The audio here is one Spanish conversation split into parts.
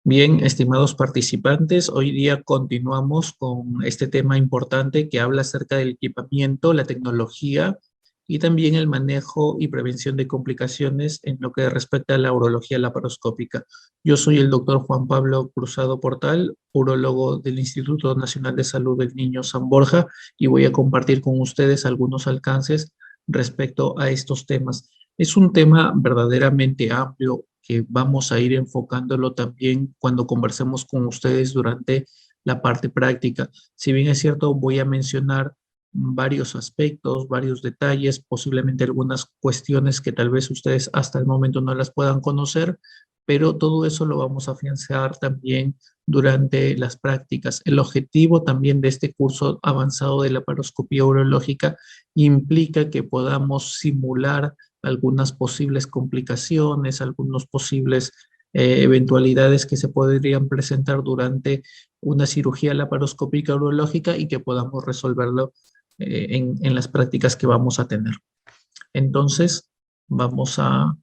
Bien, estimados participantes, hoy día continuamos con este tema importante que habla acerca del equipamiento, la tecnología y también el manejo y prevención de complicaciones en lo que respecta a la urología laparoscópica. Yo soy el doctor Juan Pablo Cruzado Portal, urólogo del Instituto Nacional de Salud del Niño San Borja, y voy a compartir con ustedes algunos alcances respecto a estos temas. Es un tema verdaderamente amplio que vamos a ir enfocándolo también cuando conversemos con ustedes durante la parte práctica. Si bien es cierto, voy a mencionar varios aspectos, varios detalles, posiblemente algunas cuestiones que tal vez ustedes hasta el momento no las puedan conocer, pero todo eso lo vamos a afianzar también durante las prácticas. El objetivo también de este curso avanzado de laparoscopía urológica implica que podamos simular algunas posibles complicaciones, algunos posibles eventualidades que se podrían presentar durante una cirugía laparoscópica urológica y que podamos resolverlo en las prácticas que vamos a tener. Entonces, vamos a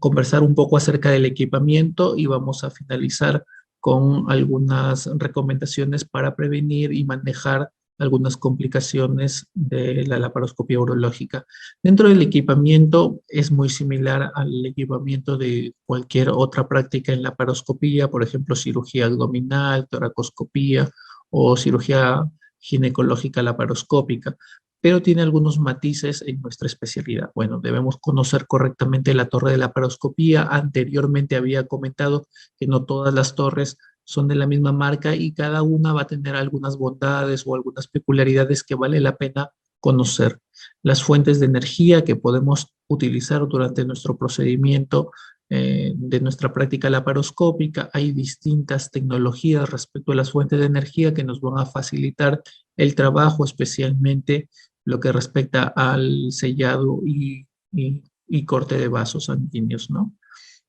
conversar un poco acerca del equipamiento y vamos a finalizar con algunas recomendaciones para prevenir y manejar algunas complicaciones de la laparoscopia urológica. Dentro del equipamiento es muy similar al equipamiento de cualquier otra práctica en laparoscopía, por ejemplo, cirugía abdominal, toracoscopía o cirugía ginecológica laparoscópica, pero tiene algunos matices en nuestra especialidad. Bueno, debemos conocer correctamente la torre de laparoscopía. Anteriormente había comentado que no todas las torres son de la misma marca y cada una va a tener algunas bondades o algunas peculiaridades que vale la pena conocer. Las fuentes de energía que podemos utilizar durante nuestro procedimiento de nuestra práctica laparoscópica. Hay distintas tecnologías respecto a las fuentes de energía que nos van a facilitar el trabajo, especialmente lo que respecta al sellado y corte de vasos sanguíneos, ¿no?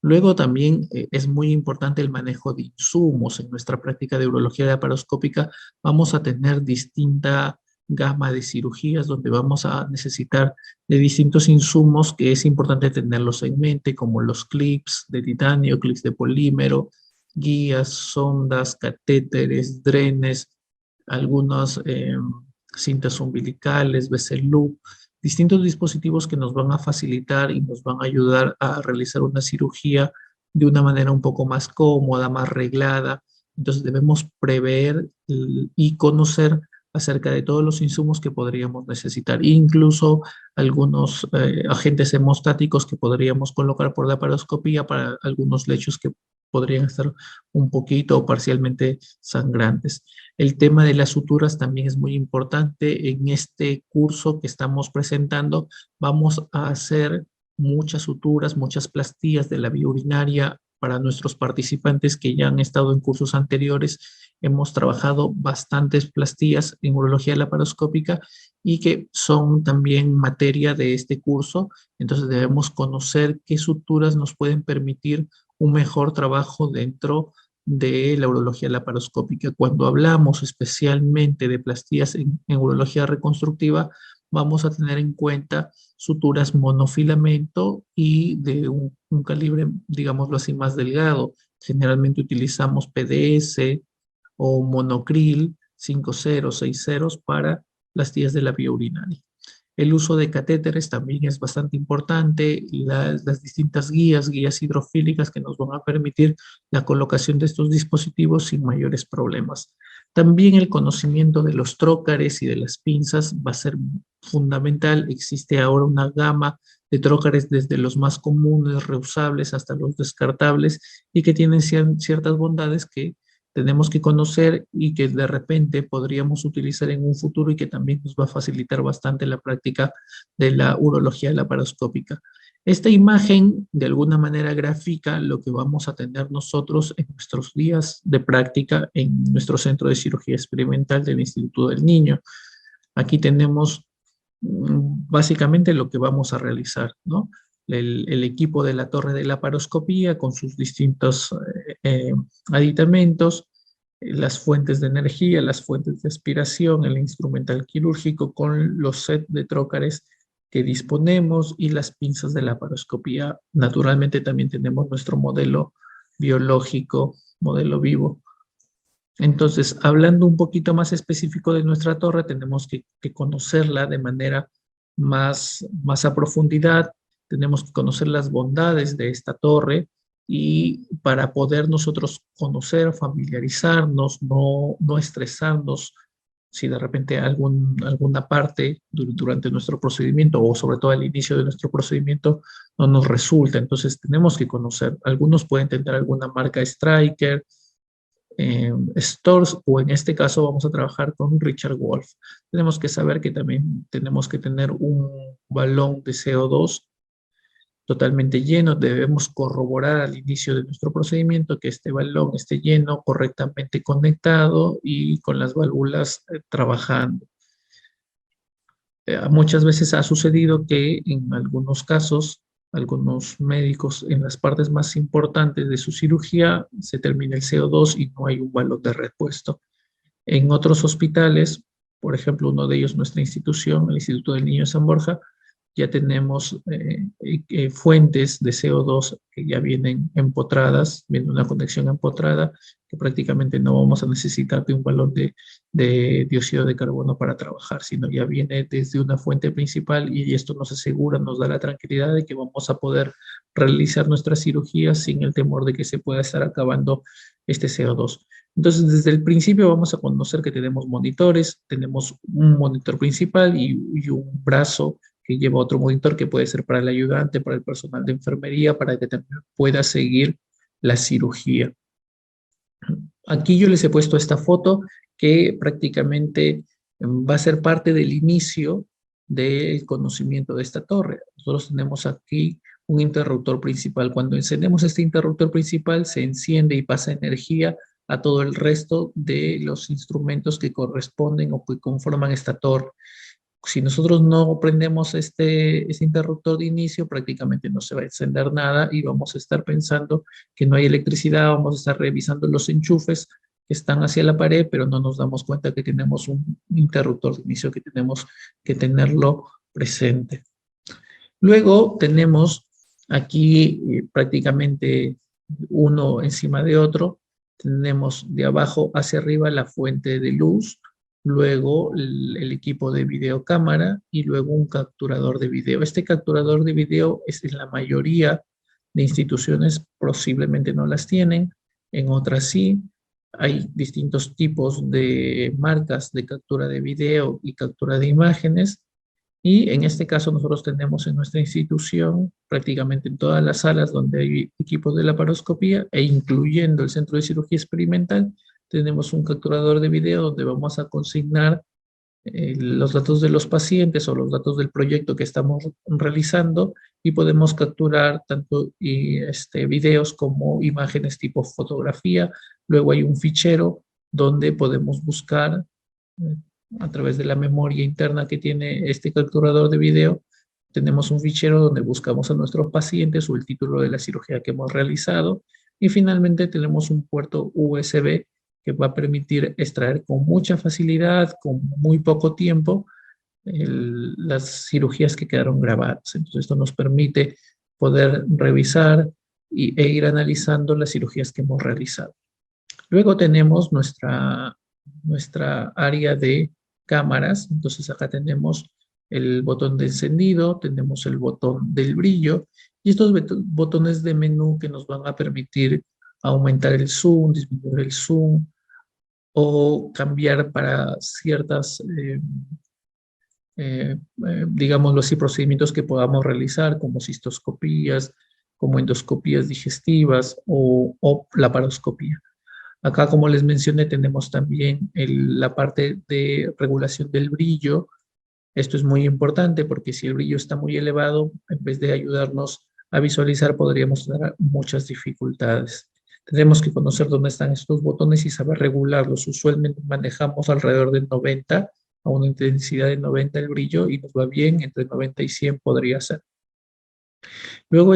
Luego también es muy importante el manejo de insumos. En nuestra práctica de urología laparoscópica vamos a tener distinta gama de cirugías donde vamos a necesitar de distintos insumos que es importante tenerlos en mente, como los clips de titanio, clips de polímero, guías, sondas, catéteres, drenes, algunas cintas umbilicales, vessel loop, distintos dispositivos que nos van a facilitar y nos van a ayudar a realizar una cirugía de una manera un poco más cómoda, más reglada. Entonces debemos prever y conocer acerca de todos los insumos que podríamos necesitar, incluso algunos agentes hemostáticos que podríamos colocar por la paroscopía para algunos lechos que podrían estar un poquito o parcialmente sangrantes. El tema de las suturas también es muy importante. En este curso que estamos presentando, vamos a hacer muchas suturas, muchas plastías de la vía urinaria para nuestros participantes que ya han estado en cursos anteriores. Hemos trabajado bastantes plastías en urología laparoscópica y que son también materia de este curso. Entonces debemos conocer qué suturas nos pueden permitir un mejor trabajo dentro de la urología laparoscópica. Cuando hablamos especialmente de plastías en urología reconstructiva, vamos a tener en cuenta suturas monofilamento y de un calibre, digámoslo así, más delgado. Generalmente utilizamos PDS o monocril 5-0, 6-0 para plastillas de la vía urinaria. El uso de catéteres también es bastante importante, las distintas guías hidrofílicas que nos van a permitir la colocación de estos dispositivos sin mayores problemas. También el conocimiento de los trócares y de las pinzas va a ser fundamental. Existe ahora una gama de trócares desde los más comunes, reusables, hasta los descartables y que tienen ciertas bondades que tenemos que conocer y que de repente podríamos utilizar en un futuro y que también nos va a facilitar bastante la práctica de la urología laparoscópica. Esta imagen, de alguna manera, grafica lo que vamos a tener nosotros en nuestros días de práctica en nuestro centro de cirugía experimental del Instituto del Niño. Aquí tenemos básicamente lo que vamos a realizar, ¿no? El equipo de la torre de laparoscopía con sus distintos aditamentos, las fuentes de energía, las fuentes de aspiración, el instrumental quirúrgico con los sets de trócares que disponemos y las pinzas de laparoscopía. Naturalmente también tenemos nuestro modelo biológico, modelo vivo. Entonces, hablando un poquito más específico de nuestra torre, tenemos que conocerla de manera más a profundidad, tenemos que conocer las bondades de esta torre y para poder nosotros conocer, familiarizarnos, no estresarnos si de repente alguna parte durante nuestro procedimiento o sobre todo al inicio de nuestro procedimiento no nos resulta. Entonces tenemos que conocer. Algunos pueden tener alguna marca Striker, Stores, o en este caso vamos a trabajar con Richard Wolf. Tenemos que saber que también tenemos que tener un balón de CO2 totalmente lleno. Debemos corroborar al inicio de nuestro procedimiento que este balón esté lleno, correctamente conectado y con las válvulas trabajando. Muchas veces ha sucedido que en algunos casos, algunos médicos en las partes más importantes de su cirugía se termina el CO2 y no hay un balón de repuesto. En otros hospitales, por ejemplo, uno de ellos, nuestra institución, el Instituto del Niño de San Borja, ya tenemos fuentes de CO2 que ya vienen empotradas, viene una conexión empotrada, que prácticamente no vamos a necesitar de un balón de dióxido de carbono para trabajar, sino ya viene desde una fuente principal y esto nos asegura, nos da la tranquilidad de que vamos a poder realizar nuestras cirugías sin el temor de que se pueda estar acabando este CO2. Entonces, desde el principio vamos a conocer que tenemos monitores, tenemos un monitor principal y un brazo que lleva otro monitor que puede ser para el ayudante, para el personal de enfermería, para que también pueda seguir la cirugía. Aquí yo les he puesto esta foto que prácticamente va a ser parte del inicio del conocimiento de esta torre. Nosotros tenemos aquí un interruptor principal. Cuando encendemos este interruptor principal, se enciende y pasa energía a todo el resto de los instrumentos que corresponden o que conforman esta torre. Si nosotros no prendemos este interruptor de inicio, prácticamente no se va a encender nada y vamos a estar pensando que no hay electricidad, vamos a estar revisando los enchufes que están hacia la pared, pero no nos damos cuenta que tenemos un interruptor de inicio que tenemos que tenerlo presente. Luego tenemos aquí prácticamente uno encima de otro, tenemos de abajo hacia arriba la fuente de luz, luego el equipo de videocámara y luego un capturador de video. Este capturador de video es en la mayoría de instituciones posiblemente no las tienen, en otras sí. Hay distintos tipos de marcas de captura de video y captura de imágenes. Y en este caso nosotros tenemos en nuestra institución, prácticamente en todas las salas donde hay equipos de laparoscopía e incluyendo el centro de cirugía experimental, tenemos un capturador de video donde vamos a consignar los datos de los pacientes o los datos del proyecto que estamos realizando y podemos capturar tanto videos como imágenes tipo fotografía. Luego hay un fichero donde podemos buscar a través de la memoria interna que tiene este capturador de video, tenemos un fichero donde buscamos a nuestros pacientes o el título de la cirugía que hemos realizado y finalmente tenemos un puerto USB que va a permitir extraer con mucha facilidad, con muy poco tiempo, las cirugías que quedaron grabadas. Entonces esto nos permite poder revisar e ir analizando las cirugías que hemos realizado. Luego tenemos nuestra área de cámaras. Entonces acá tenemos el botón de encendido, tenemos el botón del brillo y estos botones de menú que nos van a permitir aumentar el zoom, disminuir el zoom o cambiar para ciertas, digámoslo así, procedimientos que podamos realizar como cistoscopías, como endoscopías digestivas o laparoscopía. Acá, como les mencioné, tenemos también la parte de regulación del brillo. Esto es muy importante porque si el brillo está muy elevado, en vez de ayudarnos a visualizar, podríamos tener muchas dificultades. Tenemos que conocer dónde están estos botones y saber regularlos. Usualmente manejamos alrededor de 90, a una intensidad de 90 el brillo y nos va bien, entre 90 y 100 podría ser. Luego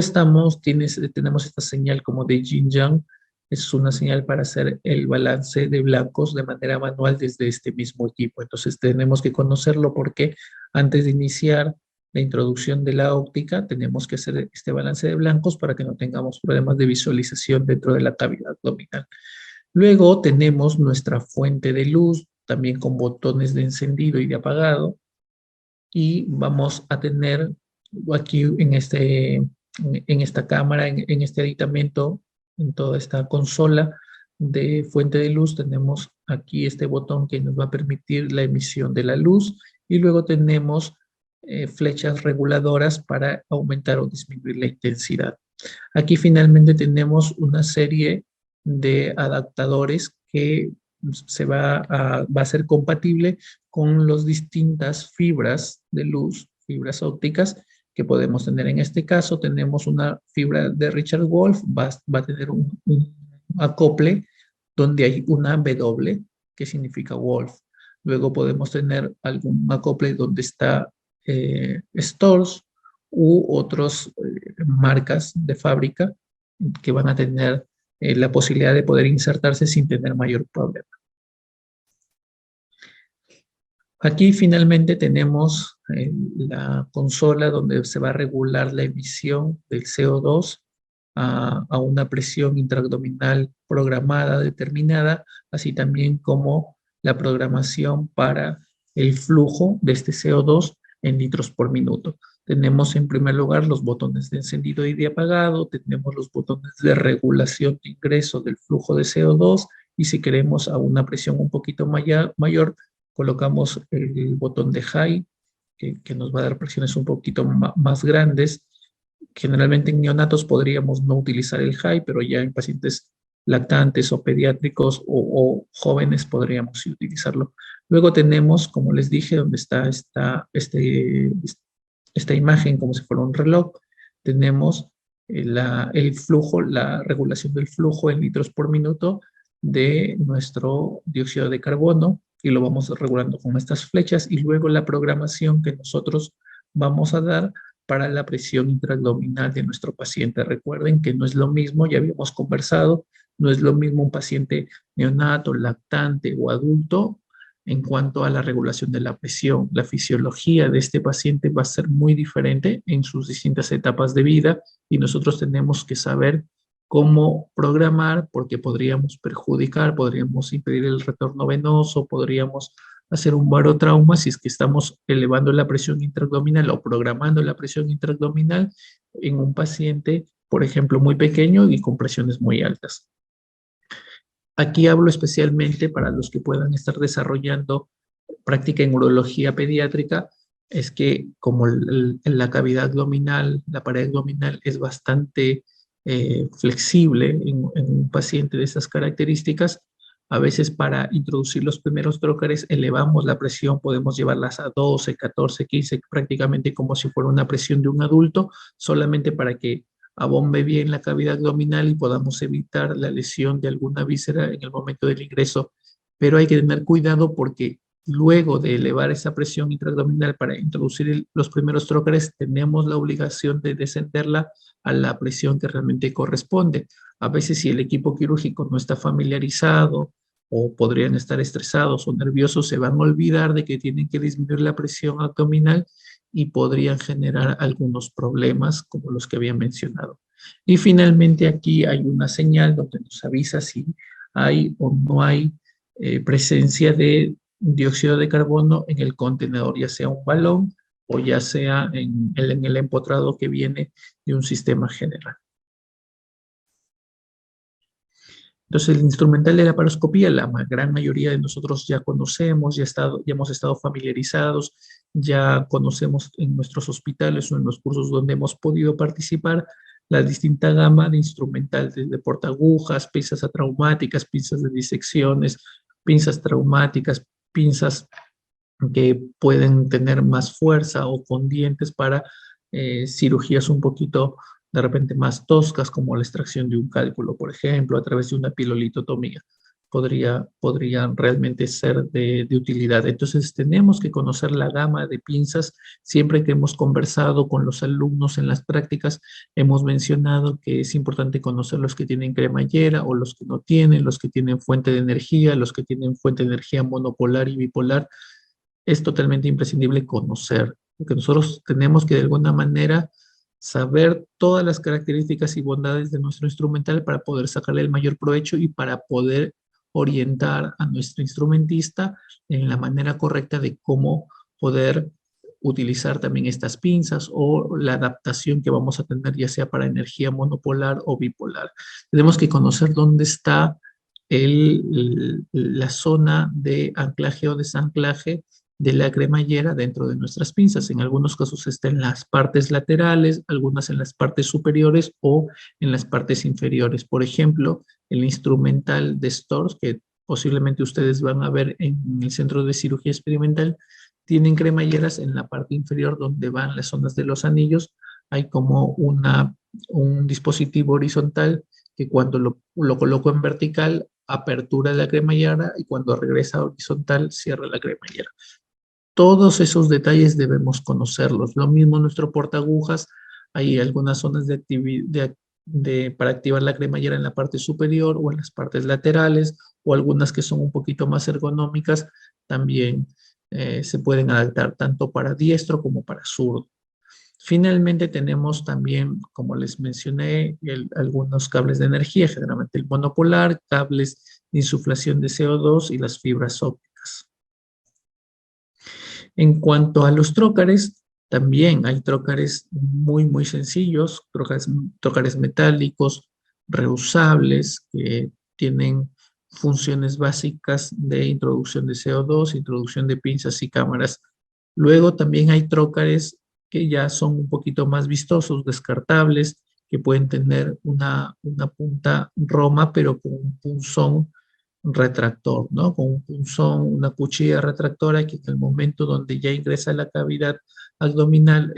tenemos esta señal como de yin-yang, es una señal para hacer el balance de blancos de manera manual desde este mismo equipo. Entonces tenemos que conocerlo porque antes de iniciar la introducción de la óptica, tenemos que hacer este balance de blancos para que no tengamos problemas de visualización dentro de la cavidad abdominal. Luego tenemos nuestra fuente de luz, también con botones de encendido y de apagado, y vamos a tener aquí en esta cámara, en este aditamento, en toda esta consola de fuente de luz, tenemos aquí este botón que nos va a permitir la emisión de la luz, y luego tenemos flechas reguladoras para aumentar o disminuir la intensidad. Aquí finalmente tenemos una serie de adaptadores que va a ser compatible con las distintas fibras de luz, fibras ópticas que podemos tener. En este caso tenemos una fibra de Richard Wolf, va a tener un acople donde hay una W, que significa Wolf. Luego podemos tener algún acople donde está Stores u otras marcas de fábrica que van a tener la posibilidad de poder insertarse sin tener mayor problema. Aquí finalmente tenemos la consola donde se va a regular la emisión del CO2 a una presión intraabdominal programada, determinada, así también como la programación para el flujo de este CO2 en litros por minuto. Tenemos en primer lugar los botones de encendido y de apagado, tenemos los botones de regulación de ingreso del flujo de CO2 y si queremos a una presión un poquito mayor colocamos el botón de high, que nos va a dar presiones un poquito más grandes. Generalmente en neonatos podríamos no utilizar el high, pero ya en pacientes lactantes o pediátricos o jóvenes podríamos utilizarlo. Luego tenemos, como les dije, donde está esta imagen como si fuera un reloj, tenemos el flujo, la regulación del flujo en litros por minuto de nuestro dióxido de carbono y lo vamos regulando con estas flechas y luego la programación que nosotros vamos a dar para la presión intraabdominal de nuestro paciente. Recuerden que no es lo mismo, ya habíamos conversado, no es lo mismo un paciente neonato, lactante o adulto en cuanto a la regulación de la presión. La fisiología de este paciente va a ser muy diferente en sus distintas etapas de vida y nosotros tenemos que saber cómo programar porque podríamos perjudicar, podríamos impedir el retorno venoso, podríamos hacer un barotrauma si es que estamos elevando la presión intraabdominal o programando la presión intraabdominal en un paciente, por ejemplo, muy pequeño y con presiones muy altas. Aquí hablo especialmente para los que puedan estar desarrollando práctica en urología pediátrica, es que como la cavidad abdominal, la pared abdominal es bastante flexible en un paciente de estas características, a veces para introducir los primeros trócares elevamos la presión, podemos llevarlas a 12, 14, 15, prácticamente como si fuera una presión de un adulto, solamente para que abombe bien la cavidad abdominal y podamos evitar la lesión de alguna víscera en el momento del ingreso. Pero hay que tener cuidado porque luego de elevar esa presión intraabdominal para introducir los primeros trócares, tenemos la obligación de descenderla a la presión que realmente corresponde. A veces si el equipo quirúrgico no está familiarizado o podrían estar estresados o nerviosos, se van a olvidar de que tienen que disminuir la presión abdominal y podrían generar algunos problemas como los que había mencionado. Y finalmente aquí hay una señal donde nos avisa si hay o no hay presencia de dióxido de carbono en el contenedor, ya sea un balón o ya sea en el empotrado que viene de un sistema general. Entonces, el instrumental de la laparoscopía, la gran mayoría de nosotros ya conocemos, ya hemos estado familiarizados, ya conocemos en nuestros hospitales o en los cursos donde hemos podido participar la distinta gama de instrumental, desde portagujas, pinzas atraumáticas, pinzas de disecciones, pinzas traumáticas, pinzas que pueden tener más fuerza o con dientes para cirugías un poquito de repente más toscas como la extracción de un cálculo, por ejemplo, a través de una pilolitotomía. Podrían realmente ser de utilidad. Entonces tenemos que conocer la gama de pinzas. Siempre que hemos conversado con los alumnos en las prácticas, hemos mencionado que es importante conocer los que tienen cremallera o los que no tienen, los que tienen fuente de energía, los que tienen fuente de energía monopolar y bipolar. Es totalmente imprescindible conocer porque nosotros tenemos que de alguna manera saber todas las características y bondades de nuestro instrumental para poder sacarle el mayor provecho y para poder orientar a nuestro instrumentista en la manera correcta de cómo poder utilizar también estas pinzas o la adaptación que vamos a tener ya sea para energía monopolar o bipolar. Tenemos que conocer dónde está la zona de anclaje o desanclaje de la cremallera dentro de nuestras pinzas. En algunos casos está en las partes laterales, algunas en las partes superiores o en las partes inferiores. Por ejemplo, el instrumental de Storz, que posiblemente ustedes van a ver en el centro de cirugía experimental, tienen cremalleras en la parte inferior donde van las zonas de los anillos. Hay como un dispositivo horizontal que cuando lo coloco en vertical, apertura la cremallera y cuando regresa horizontal, cierra la cremallera. Todos esos detalles debemos conocerlos. Lo mismo nuestro portaagujas, hay algunas zonas para activar la cremallera en la parte superior o en las partes laterales, o algunas que son un poquito más ergonómicas, también se pueden adaptar tanto para diestro como para zurdo. Finalmente tenemos también, como les mencioné, algunos cables de energía, generalmente el monopolar, cables de insuflación de CO2 y las fibras ópticas. En cuanto a los trócares, también hay trócares muy sencillos, trócares metálicos, reusables, que tienen funciones básicas de introducción de CO2, introducción de pinzas y cámaras. Luego también hay trócares que ya son un poquito más vistosos, descartables, que pueden tener una punta roma, pero con un punzón retractor, ¿no? Con un punzón, una cuchilla retractora que en el momento donde ya ingresa la cavidad abdominal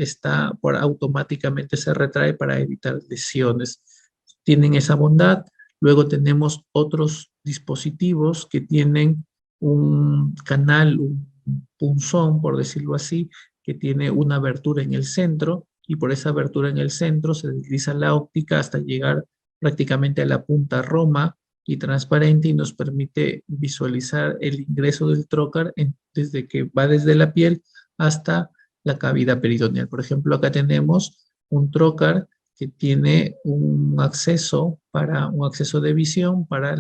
automáticamente se retrae para evitar lesiones. Tienen esa bondad. Luego tenemos otros dispositivos que tienen un canal, un punzón, por decirlo así, que tiene una abertura en el centro y por esa abertura en el centro se desliza la óptica hasta llegar prácticamente a la punta roma y transparente y nos permite visualizar el ingreso del trócar desde que va desde la piel hasta la cavidad peritoneal. Por ejemplo, acá tenemos un trócar que tiene un acceso de visión para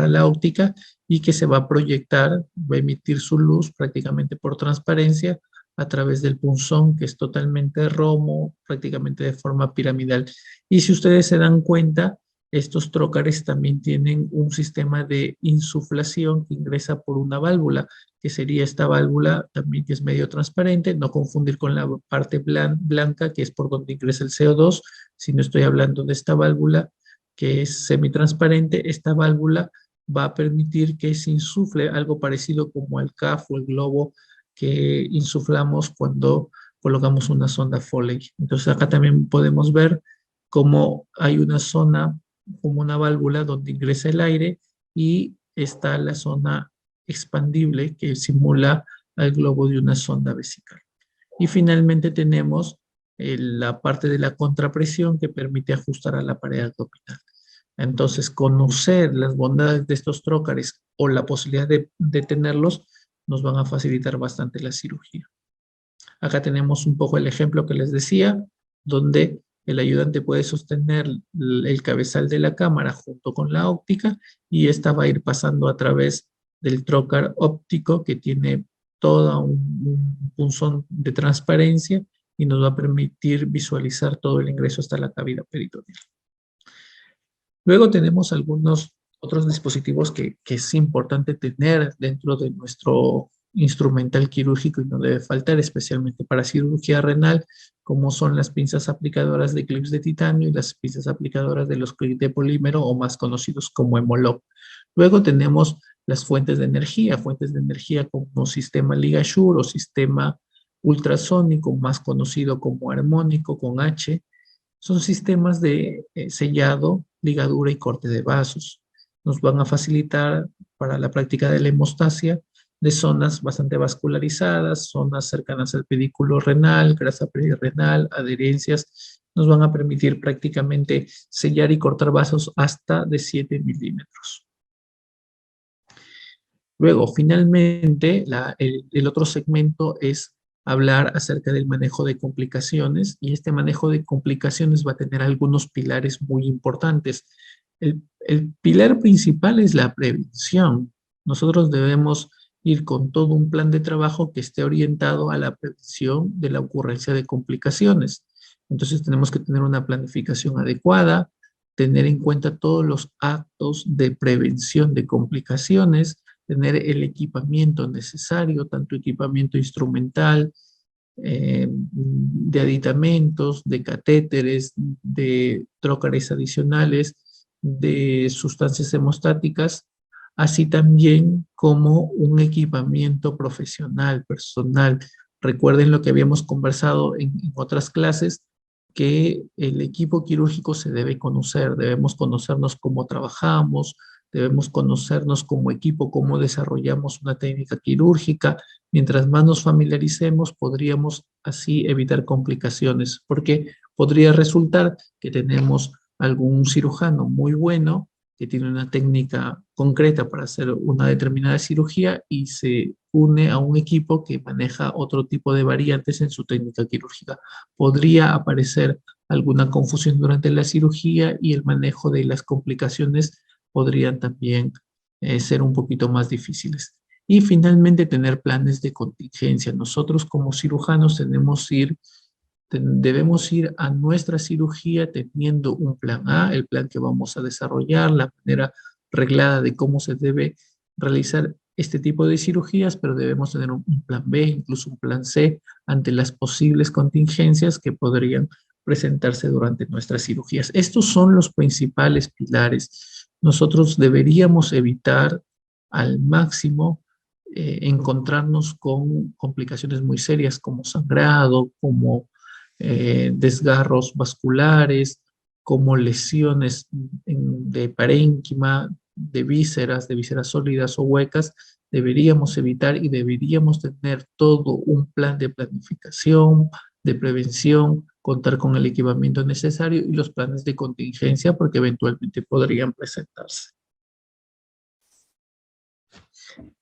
la óptica y que se va a proyectar, va a emitir su luz prácticamente por transparencia a través del punzón, que es totalmente romo, prácticamente de forma piramidal. Y si ustedes se dan cuenta, estos trócares también tienen un sistema de insuflación que ingresa por una válvula, que sería esta válvula también que es medio transparente, no confundir con la parte blanca, que es por donde ingresa el CO2, sino estoy hablando de esta válvula que es semitransparente. Esta válvula va a permitir que se insufle algo parecido como el CAF o el globo que insuflamos cuando colocamos una sonda Foley. Entonces acá también podemos ver cómo hay una zona, como una válvula donde ingresa el aire y está la zona expandible que simula al globo de una sonda vesical. Y finalmente tenemos la parte de la contrapresión que permite ajustar a la pared abdominal. Entonces, conocer las bondades de estos trócares o la posibilidad de tenerlos nos van a facilitar bastante la cirugía. Acá tenemos un poco el ejemplo que les decía, donde el ayudante puede sostener el cabezal de la cámara junto con la óptica y esta va a ir pasando a través del trócar óptico que tiene todo un punzón de transparencia y nos va a permitir visualizar todo el ingreso hasta la cavidad peritoneal. Luego tenemos algunos otros dispositivos que es importante tener dentro de nuestro instrumental quirúrgico y no debe faltar, especialmente para cirugía renal, como son las pinzas aplicadoras de clips de titanio y las pinzas aplicadoras de los clips de polímero o más conocidos como Hemolog. Luego tenemos las fuentes de energía como sistema Ligashur o sistema ultrasónico, más conocido como armónico con H. Son sistemas de sellado, ligadura y corte de vasos. Nos van a facilitar para la práctica de la hemostasia de zonas bastante vascularizadas, zonas cercanas al pedículo renal, grasa perirenal, adherencias. Nos van a permitir prácticamente sellar y cortar vasos hasta de 7 milímetros. Luego, finalmente, el otro segmento es hablar acerca del manejo de complicaciones, y este manejo de complicaciones va a tener algunos pilares muy importantes. El pilar principal es la prevención. Nosotros debemos ir con todo un plan de trabajo que esté orientado a la prevención de la ocurrencia de complicaciones. Entonces tenemos que tener una planificación adecuada, tener en cuenta todos los actos de prevención de complicaciones, tener el equipamiento necesario, tanto equipamiento instrumental, de aditamentos, de catéteres, de trócares adicionales, de sustancias hemostáticas, así también como un equipamiento profesional, personal. Recuerden lo que habíamos conversado en otras clases, que el equipo quirúrgico se debe conocer, debemos conocernos cómo trabajamos, debemos conocernos como equipo, cómo desarrollamos una técnica quirúrgica. Mientras más nos familiaricemos, podríamos así evitar complicaciones, porque podría resultar que tenemos algún cirujano muy bueno que tiene una técnica concreta para hacer una determinada cirugía y se une a un equipo que maneja otro tipo de variantes en su técnica quirúrgica. Podría aparecer alguna confusión durante la cirugía y el manejo de las complicaciones podrían también ser un poquito más difíciles. Y finalmente tener planes de contingencia. Nosotros como cirujanos debemos ir a nuestra cirugía teniendo un plan A, el plan que vamos a desarrollar, la manera reglada de cómo se debe realizar este tipo de cirugías, pero debemos tener un plan B, incluso un plan C, ante las posibles contingencias que podrían presentarse durante nuestras cirugías. Estos son los principales pilares. Nosotros deberíamos evitar al máximo encontrarnos con complicaciones muy serias como sangrado, como desgarros vasculares, como lesiones de parénquima, de vísceras sólidas o huecas. Deberíamos evitar y deberíamos tener todo un plan de planificación, de prevención, contar con el equipamiento necesario y los planes de contingencia porque eventualmente podrían presentarse.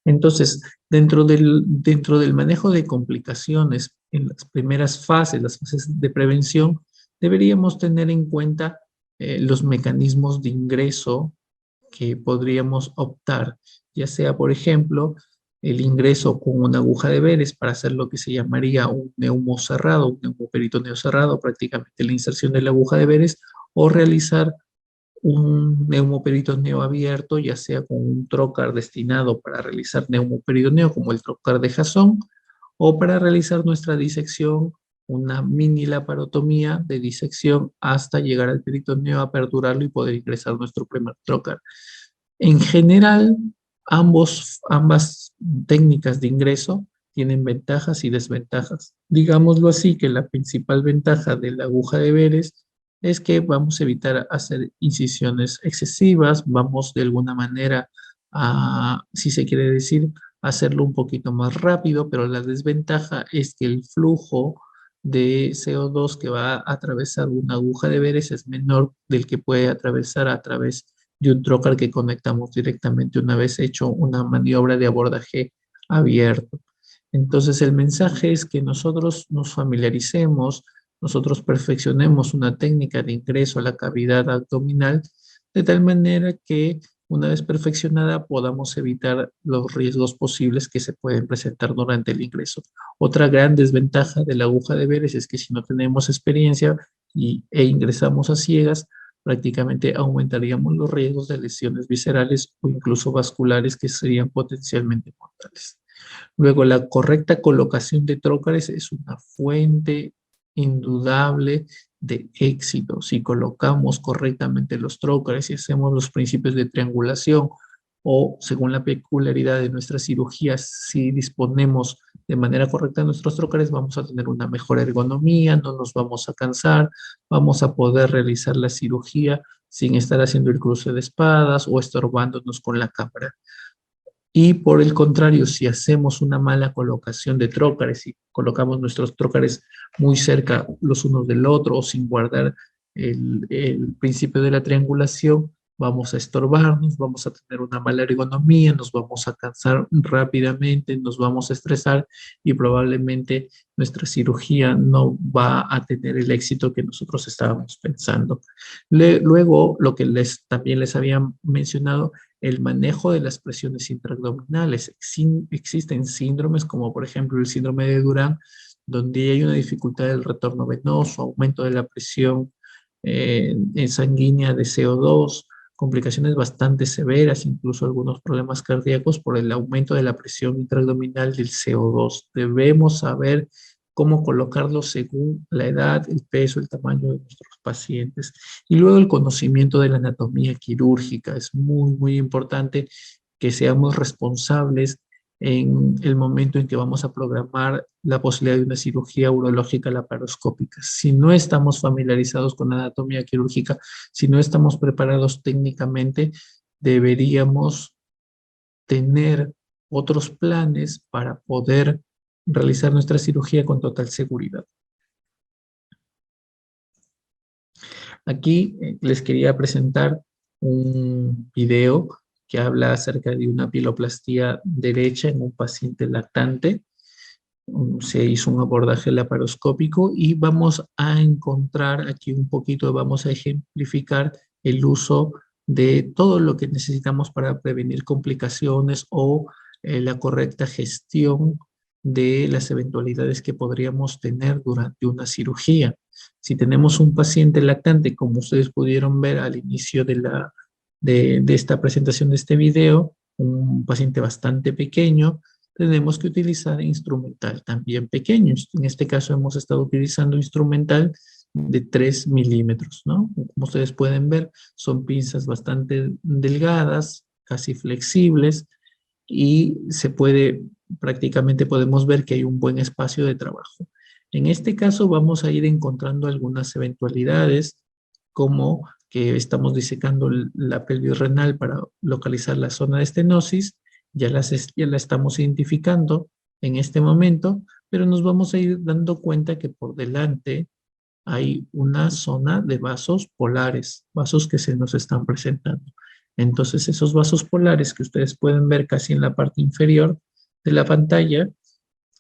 Entonces, dentro del manejo de complicaciones en las primeras fases, las fases de prevención, deberíamos tener en cuenta los mecanismos de ingreso que podríamos optar, ya sea, por ejemplo, el ingreso con una aguja de Veres para hacer lo que se llamaría un neumo cerrado, un neumoperitoneo cerrado, prácticamente la inserción de la aguja de Veres, o realizar un neumoperitoneo abierto, ya sea con un trocar destinado para realizar neumoperitoneo, como el trocar de Jason, o para realizar nuestra disección, una mini laparotomía de disección hasta llegar al peritoneo, aperturarlo y poder ingresar nuestro primer trocar. En general, ambas técnicas de ingreso tienen ventajas y desventajas. Digámoslo así, que la principal ventaja de la aguja de Veres es que vamos a evitar hacer incisiones excesivas, vamos de alguna manera a, si se quiere decir, hacerlo un poquito más rápido, pero la desventaja es que el flujo de CO2 que va a atravesar una aguja de Veres es menor del que puede atravesar a través de un trocar que conectamos directamente una vez hecho una maniobra de abordaje abierto. Entonces el mensaje es que nosotros nos familiaricemos, nosotros perfeccionemos una técnica de ingreso a la cavidad abdominal de tal manera que una vez perfeccionada podamos evitar los riesgos posibles que se pueden presentar durante el ingreso. Otra gran desventaja de la aguja de Veres es que si no tenemos experiencia e ingresamos a ciegas, prácticamente aumentaríamos los riesgos de lesiones viscerales o incluso vasculares que serían potencialmente mortales. Luego, la correcta colocación de trócares es una fuente indudable de éxito. Si colocamos correctamente los trócares y hacemos los principios de triangulación o según la peculiaridad de nuestras cirugías, si disponemos de manera correcta nuestros trócares, vamos a tener una mejor ergonomía, no nos vamos a cansar, vamos a poder realizar la cirugía sin estar haciendo el cruce de espadas o estorbándonos con la cámara. Y por el contrario, si hacemos una mala colocación de trócares y colocamos nuestros trócares muy cerca los unos del otro o sin guardar el principio de la triangulación, vamos a estorbarnos, vamos a tener una mala ergonomía, nos vamos a cansar rápidamente, nos vamos a estresar y probablemente nuestra cirugía no va a tener el éxito que nosotros estábamos pensando. Luego, lo que también les había mencionado, el manejo de las presiones intraabdominales. Existen síndromes como por ejemplo el síndrome de Durán, donde hay una dificultad del retorno venoso, aumento de la presión sanguínea de CO2, complicaciones bastante severas, incluso algunos problemas cardíacos por el aumento de la presión intraabdominal del CO2. Debemos saber cómo colocarlo según la edad, el peso, el tamaño de nuestros pacientes. Y luego el conocimiento de la anatomía quirúrgica. Es muy, muy importante que seamos responsables en el momento en que vamos a programar la posibilidad de una cirugía urológica laparoscópica. Si no estamos familiarizados con la anatomía quirúrgica, si no estamos preparados técnicamente, deberíamos tener otros planes para poder realizar nuestra cirugía con total seguridad. Aquí les quería presentar un video que habla acerca de una piloplastía derecha en un paciente lactante. Se hizo un abordaje laparoscópico y vamos a encontrar aquí un poquito, vamos a ejemplificar el uso de todo lo que necesitamos para prevenir complicaciones o la correcta gestión de las eventualidades que podríamos tener durante una cirugía. Si tenemos un paciente lactante, como ustedes pudieron ver al inicio de esta presentación de este video, un paciente bastante pequeño, tenemos que utilizar instrumental también pequeños. En este caso hemos estado utilizando instrumental de 3 milímetros, ¿no? Como ustedes pueden ver, son pinzas bastante delgadas, casi flexibles, y prácticamente podemos ver que hay un buen espacio de trabajo. En este caso vamos a ir encontrando algunas eventualidades, como que estamos disecando la pelvis renal para localizar la zona de estenosis, ya la estamos identificando en este momento, pero nos vamos a ir dando cuenta que por delante hay una zona de vasos polares, vasos que se nos están presentando. Entonces, esos vasos polares que ustedes pueden ver casi en la parte inferior de la pantalla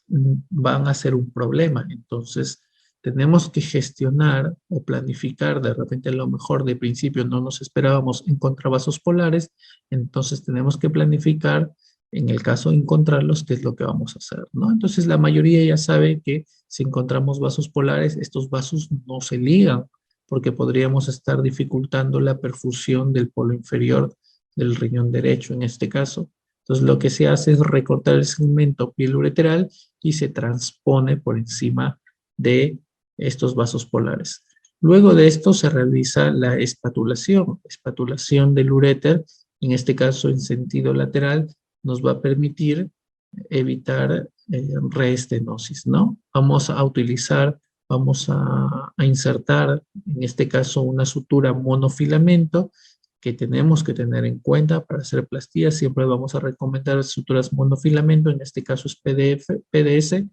van a ser un problema. Entonces, tenemos que gestionar o planificar, de repente a lo mejor de principio no nos esperábamos encontrar vasos polares, entonces tenemos que planificar en el caso de encontrarlos, qué es lo que vamos a hacer, ¿no? Entonces la mayoría ya sabe que si encontramos vasos polares, estos vasos no se ligan, porque podríamos estar dificultando la perfusión del polo inferior del riñón derecho en este caso. Entonces lo que se hace es recortar el segmento piel-ureteral y se transpone por encima de estos vasos polares. Luego de esto se realiza la espatulación del uréter, en este caso en sentido lateral, nos va a permitir evitar reestenosis, ¿no? Vamos a insertar, en este caso, una sutura monofilamento que tenemos que tener en cuenta para hacer plastía. Siempre vamos a recomendar suturas monofilamento, en este caso es PDS,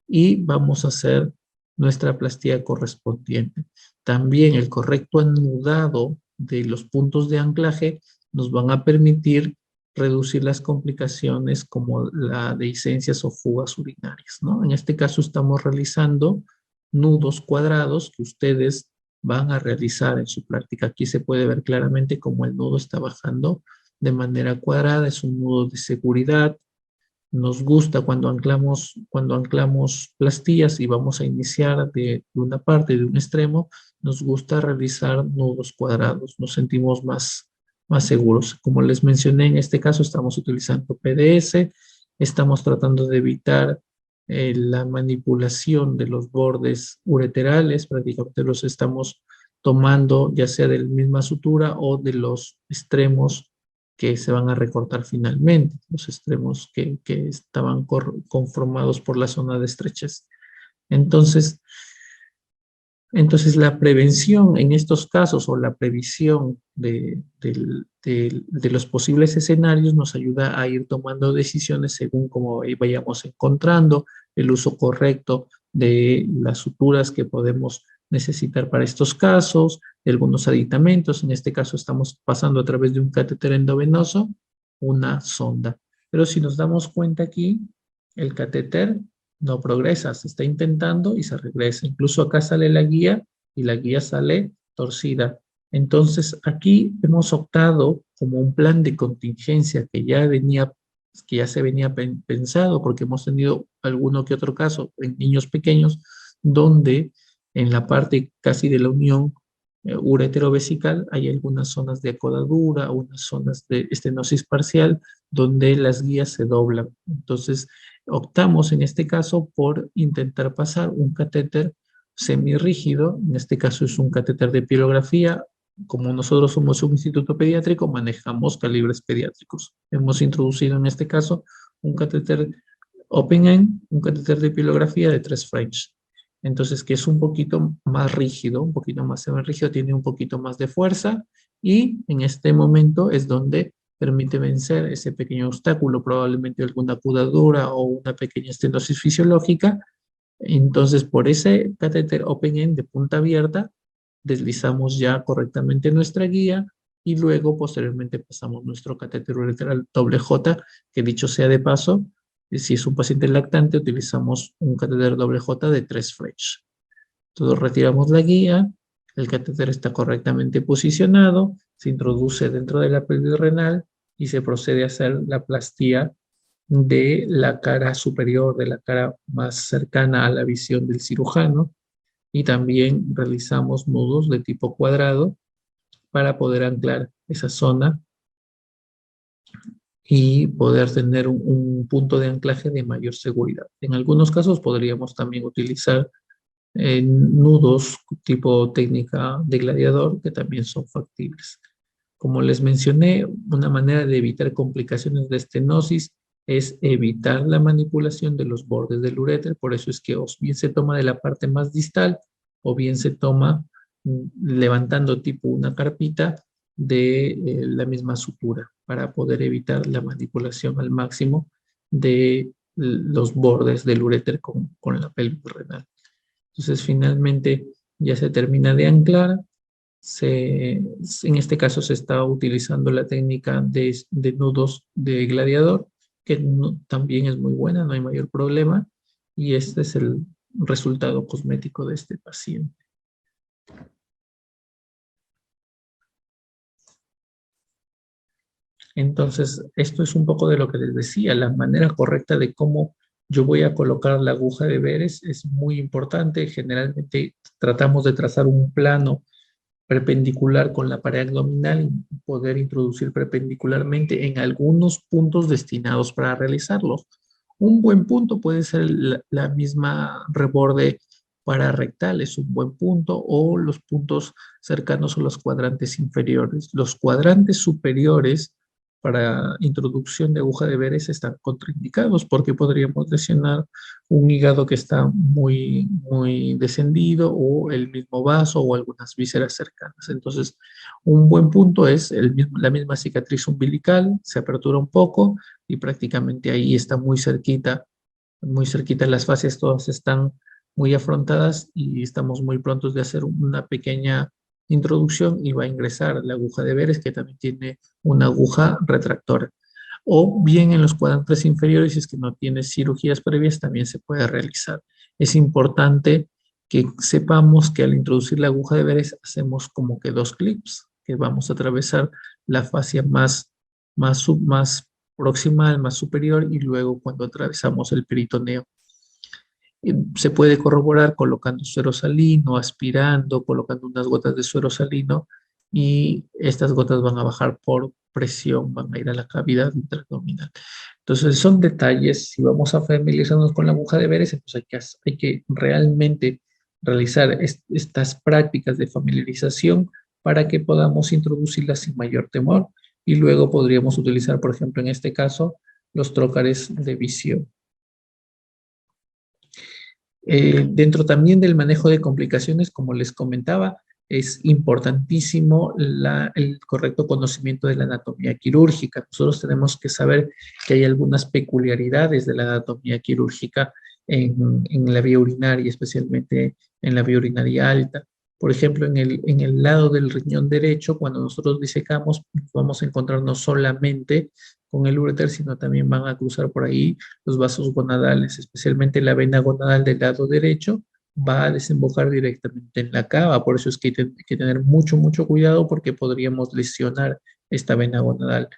y vamos a hacer nuestra plastía correspondiente. También el correcto anudado de los puntos de anclaje nos van a permitir reducir las complicaciones como la dehiscencias o fugas urinarias, ¿no? En este caso estamos realizando nudos cuadrados que ustedes van a realizar en su práctica. Aquí se puede ver claramente cómo el nudo está bajando de manera cuadrada, es un nudo de seguridad. Nos gusta cuando anclamos plastillas y vamos a iniciar de una parte, de un extremo, nos gusta realizar nudos cuadrados, nos sentimos más seguros. Como les mencioné, en este caso estamos utilizando PDS, estamos tratando de evitar la manipulación de los bordes ureterales, prácticamente los estamos tomando ya sea de la misma sutura o de los extremos que se van a recortar finalmente, los extremos que estaban conformados por la zona de estrechez. Entonces la prevención en estos casos o la previsión de los posibles escenarios nos ayuda a ir tomando decisiones según cómo vayamos encontrando el uso correcto de las suturas que podemos necesitar para estos casos, de algunos aditamentos. En este caso estamos pasando a través de un catéter endovenoso, una sonda. Pero si nos damos cuenta aquí, el catéter no progresa, se está intentando y se regresa. Incluso acá sale la guía y la guía sale torcida. Entonces aquí hemos optado como un plan de contingencia que ya se venía pensado, porque hemos tenido alguno que otro caso en niños pequeños, donde en la parte casi de la unión ureterovesical hay algunas zonas de acodadura, unas zonas de estenosis parcial, donde las guías se doblan. Entonces, optamos en este caso por intentar pasar un catéter semirrígido, en este caso es un catéter de pilografía. Como nosotros somos un instituto pediátrico, manejamos calibres pediátricos. Hemos introducido en este caso un catéter open end, un catéter de pilografía de 3 French. Entonces, que es un poquito más rígido, un poquito más semirrígido, tiene un poquito más de fuerza y en este momento es donde permite vencer ese pequeño obstáculo, probablemente alguna acudadura o una pequeña estenosis fisiológica. Entonces, por ese catéter open end de punta abierta, deslizamos ya correctamente nuestra guía y luego posteriormente pasamos nuestro catéter uretral doble J, que dicho sea de paso, si es un paciente lactante, utilizamos un catéter doble J de 3 French. Entonces retiramos la guía, el catéter está correctamente posicionado, se introduce dentro de la pelvis renal y se procede a hacer la plastía de la cara superior, de la cara más cercana a la visión del cirujano, y también realizamos nudos de tipo cuadrado para poder anclar esa zona y poder tener un punto de anclaje de mayor seguridad. En algunos casos podríamos también utilizar nudos tipo técnica de gladiador que también son factibles. Como les mencioné, una manera de evitar complicaciones de estenosis es evitar la manipulación de los bordes del uréter, por eso es que o bien se toma de la parte más distal o bien se toma levantando tipo una carpita de la misma sutura para poder evitar la manipulación al máximo de los bordes del uréter con la pelvis renal. Entonces finalmente ya se termina de anclar. En este caso se está utilizando la técnica de nudos de gladiador, que también es muy buena, no hay mayor problema, y este es el resultado cosmético de este paciente. Entonces, esto es un poco de lo que les decía, la manera correcta de cómo yo voy a colocar la aguja de Veres es muy importante. Generalmente tratamos de trazar un plano perpendicular con la pared abdominal y poder introducir perpendicularmente en algunos puntos destinados para realizarlos. Un buen punto puede ser la misma reborde pararrectal, es un buen punto, o los puntos cercanos a los cuadrantes inferiores. Los cuadrantes superiores para introducción de aguja de Veres están contraindicados porque podríamos lesionar un hígado que está muy descendido o el mismo vaso o algunas vísceras cercanas. Entonces, un buen punto es la misma cicatriz umbilical, se apertura un poco y prácticamente ahí está muy cerquita las fascias todas están muy afrontadas y estamos muy prontos de hacer una pequeña introducción y va a ingresar la aguja de Veres que también tiene una aguja retractora. O bien en los cuadrantes inferiores, si es que no tiene cirugías previas, también se puede realizar. Es importante que sepamos que al introducir la aguja de Veres hacemos como que 2 clips, que vamos a atravesar la fascia más proximal, más superior, y luego cuando atravesamos el peritoneo. Se puede corroborar colocando suero salino, aspirando, colocando unas gotas de suero salino y estas gotas van a bajar por presión, van a ir a la cavidad intraabdominal. Entonces son detalles, si vamos a familiarizarnos con la aguja de Veres, entonces hay que realmente realizar estas prácticas de familiarización para que podamos introducirlas sin mayor temor y luego podríamos utilizar, por ejemplo, en este caso, los trócares de visión. Dentro también del manejo de complicaciones, como les comentaba, es importantísimo el correcto conocimiento de la anatomía quirúrgica. Nosotros tenemos que saber que hay algunas peculiaridades de la anatomía quirúrgica en la vía urinaria, especialmente en la vía urinaria alta. Por ejemplo, en el lado del riñón derecho, cuando nosotros disecamos, vamos a encontrar no solamente con el uréter, sino también van a cruzar por ahí los vasos gonadales, especialmente la vena gonadal del lado derecho, va a desembocar directamente en la cava. Por eso es que hay que tener mucho, mucho cuidado porque podríamos lesionar esta vena gonadal.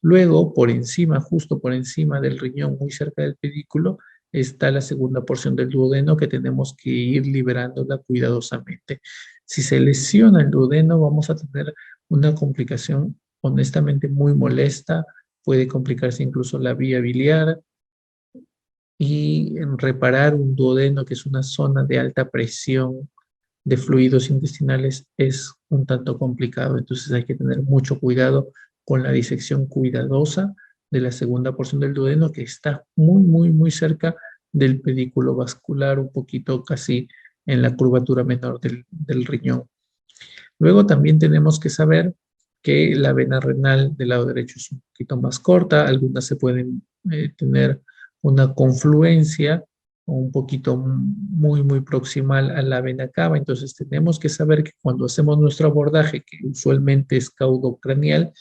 Luego, por encima, justo por encima del riñón, muy cerca del pedículo, está la segunda porción del duodeno que tenemos que ir liberándola cuidadosamente. Si se lesiona el duodeno, vamos a tener una complicación honestamente muy molesta, puede complicarse incluso la vía biliar, y en reparar un duodeno, que es una zona de alta presión de fluidos intestinales, es un tanto complicado. Entonces hay que tener mucho cuidado con la disección cuidadosa de la segunda porción del duodeno, que está muy, muy, muy cerca del pedículo vascular, un poquito casi en la curvatura menor del riñón. Luego también tenemos que saber que la vena renal del lado derecho es un poquito más corta, algunas se pueden tener una confluencia un poquito muy, muy proximal a la vena cava. Entonces tenemos que saber que cuando hacemos nuestro abordaje, que usualmente es caudocranial,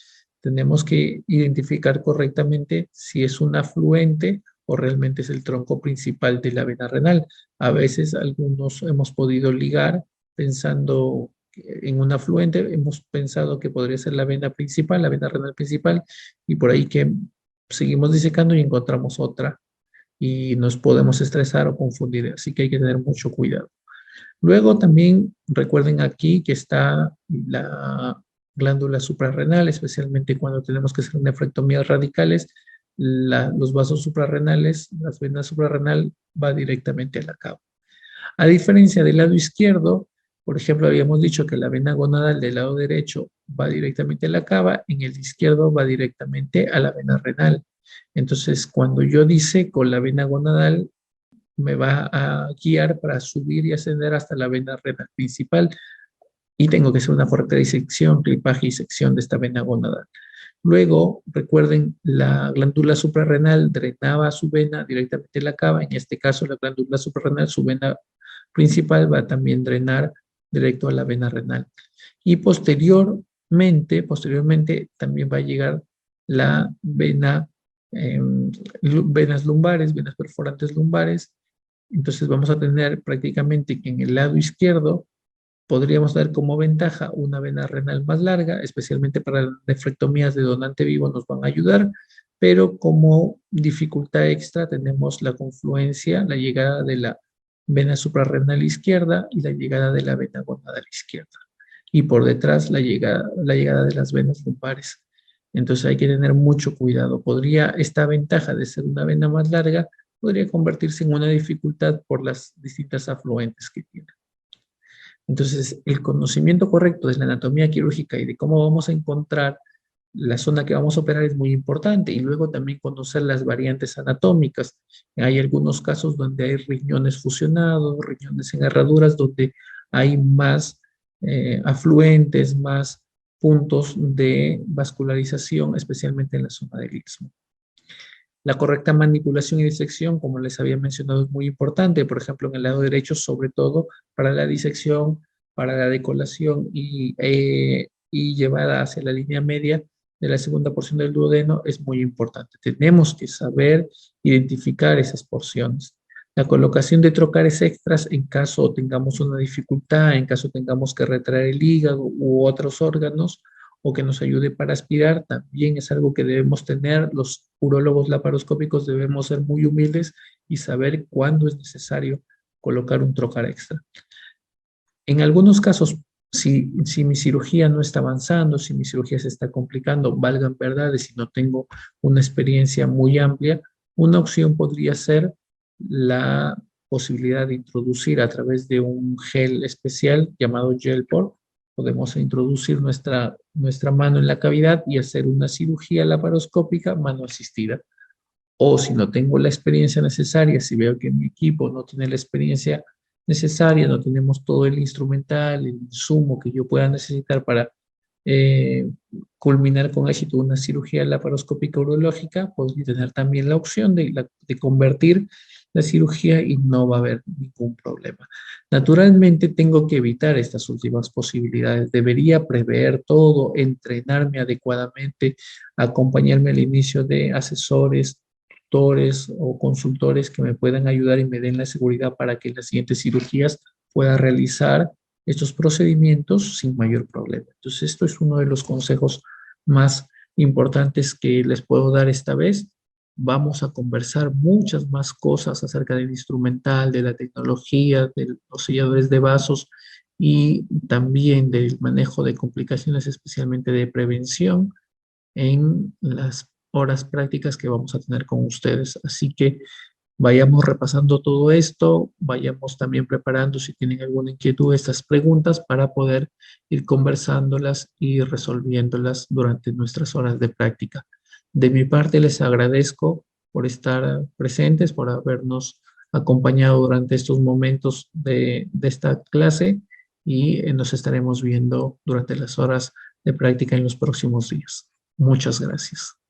tenemos que identificar correctamente si es un afluente o realmente es el tronco principal de la vena renal. A veces algunos hemos podido ligar pensando en un afluente, hemos pensado que podría ser la vena principal, la vena renal principal, y por ahí que seguimos disecando y encontramos otra y nos podemos estresar o confundir, así que hay que tener mucho cuidado. Luego también recuerden aquí que está la glándula suprarrenal, especialmente cuando tenemos que hacer nefrectomías radicales, los vasos suprarrenales, las venas suprarrenal va directamente a la cava. A diferencia del lado izquierdo, por ejemplo, habíamos dicho que la vena gonadal del lado derecho va directamente a la cava, en el izquierdo va directamente a la vena renal. Entonces, cuando yo diseco la vena gonadal, me va a guiar para subir y ascender hasta la vena renal principal y tengo que hacer una correcta disección, clipaje y sección de esta vena gonadal. Luego, recuerden, la glándula suprarrenal drenaba su vena directamente a la cava. En este caso, la glándula suprarrenal, su vena principal, va a también drenar directo a la vena renal. Y posteriormente también va a llegar la vena, venas lumbares, venas perforantes lumbares. Entonces vamos a tener prácticamente que en el lado izquierdo podríamos dar como ventaja una vena renal más larga, especialmente para las nefrectomías de donante vivo nos van a ayudar, pero como dificultad extra tenemos la confluencia, la llegada de la vena suprarrenal izquierda y la llegada de la vena gonadal izquierda. Y por detrás la llegada de las venas lumbares. Entonces hay que tener mucho cuidado. Podría esta ventaja de ser una vena más larga, podría convertirse en una dificultad por las distintas afluentes que tiene. Entonces, el conocimiento correcto de la anatomía quirúrgica y de cómo vamos a encontrar la zona que vamos a operar es muy importante. Y luego también conocer las variantes anatómicas. Hay algunos casos donde hay riñones fusionados, riñones en herraduras, donde hay más afluentes, más puntos de vascularización, especialmente en la zona del istmo. La correcta manipulación y disección, como les había mencionado, es muy importante. Por ejemplo, en el lado derecho, sobre todo para la disección, para la decolación y llevada hacia la línea media de la segunda porción del duodeno, es muy importante. Tenemos que saber identificar esas porciones. La colocación de trocares extras en caso tengamos una dificultad, en caso tengamos que retraer el hígado u otros órganos, o que nos ayude para aspirar, también es algo que debemos tener. Los urólogos laparoscópicos debemos ser muy humildes y saber cuándo es necesario colocar un trocar extra. En algunos casos, si mi cirugía no está avanzando, si mi cirugía se está complicando, valgan verdades, si no tengo una experiencia muy amplia, una opción podría ser la posibilidad de introducir a través de un gel especial llamado Gelport. Podemos introducir nuestra mano en la cavidad y hacer una cirugía laparoscópica mano asistida. O si no tengo la experiencia necesaria, si veo que mi equipo no tiene la experiencia necesaria, no tenemos todo el instrumental, el insumo que yo pueda necesitar para eh, culminar con éxito una cirugía laparoscópica urológica, podría tener también la opción de convertir la cirugía y no va a haber ningún problema. Naturalmente tengo que evitar estas últimas posibilidades. Debería prever todo, entrenarme adecuadamente, acompañarme al inicio de asesores, tutores o consultores que me puedan ayudar y me den la seguridad para que en las siguientes cirugías pueda realizar estos procedimientos sin mayor problema. Entonces, esto es uno de los consejos más importantes que les puedo dar esta vez. Vamos a conversar muchas más cosas acerca del instrumental, de la tecnología, de los selladores de vasos y también del manejo de complicaciones, especialmente de prevención, en las horas prácticas que vamos a tener con ustedes. Así que vayamos repasando todo esto, vayamos también preparando si tienen alguna inquietud estas preguntas para poder ir conversándolas y resolviéndolas durante nuestras horas de práctica. De mi parte les agradezco por estar presentes, por habernos acompañado durante estos momentos de esta clase y nos estaremos viendo durante las horas de práctica en los próximos días. Muchas gracias.